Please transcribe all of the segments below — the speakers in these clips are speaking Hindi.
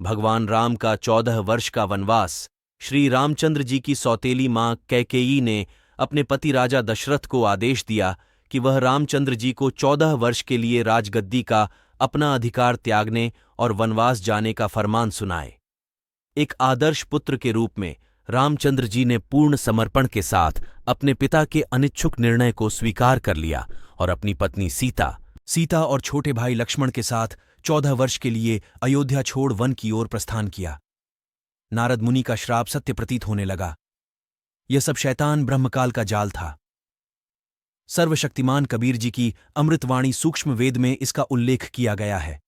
भगवान राम का 14 वर्ष का वनवास। श्री रामचंद्र जी की सौतेली मां कैकेयी ने अपने पति राजा दशरथ को आदेश दिया कि वह रामचंद्र जी को 14 वर्ष के लिए राजगद्दी का अपना अधिकार त्यागने और वनवास जाने का फरमान सुनाए। एक आदर्श पुत्र के रूप में रामचंद्र जी ने पूर्ण समर्पण के साथ अपने पिता के अनिच्छुक निर्णय को स्वीकार कर लिया और अपनी पत्नी सीता और छोटे भाई लक्ष्मण के साथ 14 वर्ष के लिए अयोध्या छोड़ वन की ओर प्रस्थान किया। नारद मुनि का श्राप सत्य प्रतीत होने लगा। यह सब शैतान ब्रह्मकाल का जाल था। सर्वशक्तिमान कबीर जी की अमृतवाणी सूक्ष्म वेद में इसका उल्लेख किया गया है।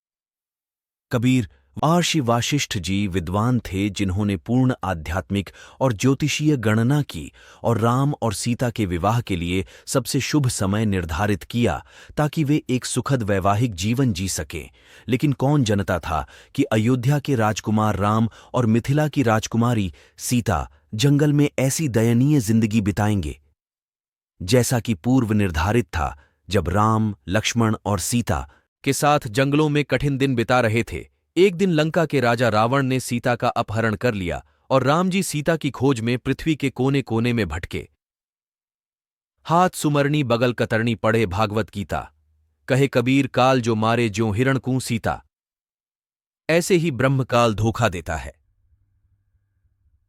कबीर महर्षि वासिष्ठ जी विद्वान थे जिन्होंने पूर्ण आध्यात्मिक और ज्योतिषीय गणना की और राम और सीता के विवाह के लिए सबसे शुभ समय निर्धारित किया ताकि वे एक सुखद वैवाहिक जीवन जी सकें। लेकिन कौन जानता था कि अयोध्या के राजकुमार राम और मिथिला की राजकुमारी सीता जंगल में ऐसी दयनीय जिंदगी बिताएंगे जैसा कि पूर्व निर्धारित था। जब राम, लक्ष्मण और सीता के साथ जंगलों में कठिन दिन बिता रहे थे, एक दिन लंका के राजा रावण ने सीता का अपहरण कर लिया और राम जी सीता की खोज में पृथ्वी के कोने कोने में भटके। हाथ सुमरनी बगल कतरनी पढ़े भागवत गीता। कहे कबीर काल जो मारे ज्यों हिरणकूं सीता। ऐसे ही ब्रह्मकाल धोखा देता है।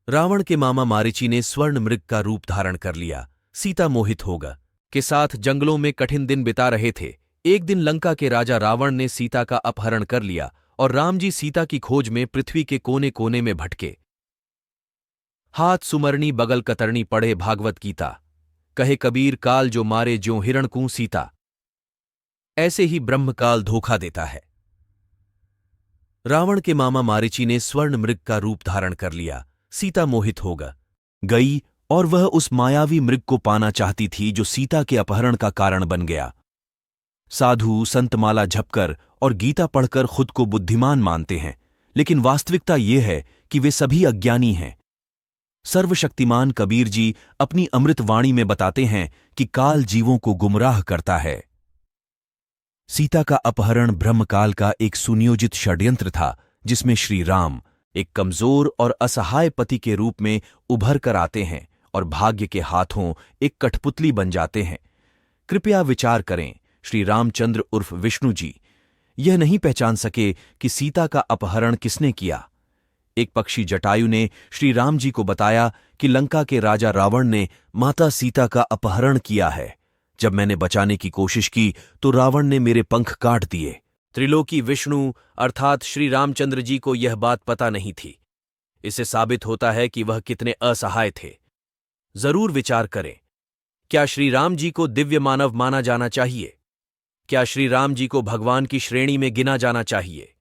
रावण के मामा मारीची ने स्वर्ण मृग का रूप धारण कर लिया। सीता मोहित होगा के साथ जंगलों में कठिन दिन बिता रहे थे। एक दिन लंका के राजा रावण ने सीता का अपहरण कर लिया और राम जी सीता की खोज में पृथ्वी के कोने कोने में भटके। हाथ सुमरनी बगल कतरनी पढ़े भागवत गीता। कहे कबीर काल जो मारे ज्यों हिरणकूं सीता। ऐसे ही ब्रह्मकाल धोखा देता है। रावण के मामा मारीची ने स्वर्ण मृग का रूप धारण कर लिया। सीता मोहित होगा गई और वह उस मायावी मृग को पाना चाहती थी जो सीता के अपहरण का कारण बन गया। साधु संतमाला झपकर और गीता पढ़कर खुद को बुद्धिमान मानते हैं, लेकिन वास्तविकता यह है कि वे सभी अज्ञानी हैं। सर्वशक्तिमान कबीर जी अपनी अमृत वाणी में बताते हैं कि काल जीवों को गुमराह करता है। सीता का अपहरण ब्रह्मकाल का एक सुनियोजित षड्यंत्र था जिसमें श्री राम एक कमजोर और असहाय पति के रूप में उभर कर आते हैं और भाग्य के हाथों एक कठपुतली बन जाते हैं। कृपया विचार करें, श्री रामचंद्र उर्फ विष्णु जी यह नहीं पहचान सके कि सीता का अपहरण किसने किया। एक पक्षी जटायु ने श्री राम जी को बताया कि लंका के राजा रावण ने माता सीता का अपहरण किया है। जब मैंने बचाने की कोशिश की तो रावण ने मेरे पंख काट दिए। त्रिलोकी विष्णु अर्थात श्री रामचंद्र जी को यह बात पता नहीं थी। इससे साबित होता है कि वह कितने असहाय थे। जरूर विचार करें, क्या श्री राम जी को दिव्य मानव माना जाना चाहिए? क्या श्री राम जी को भगवान की श्रेणी में गिना जाना चाहिए?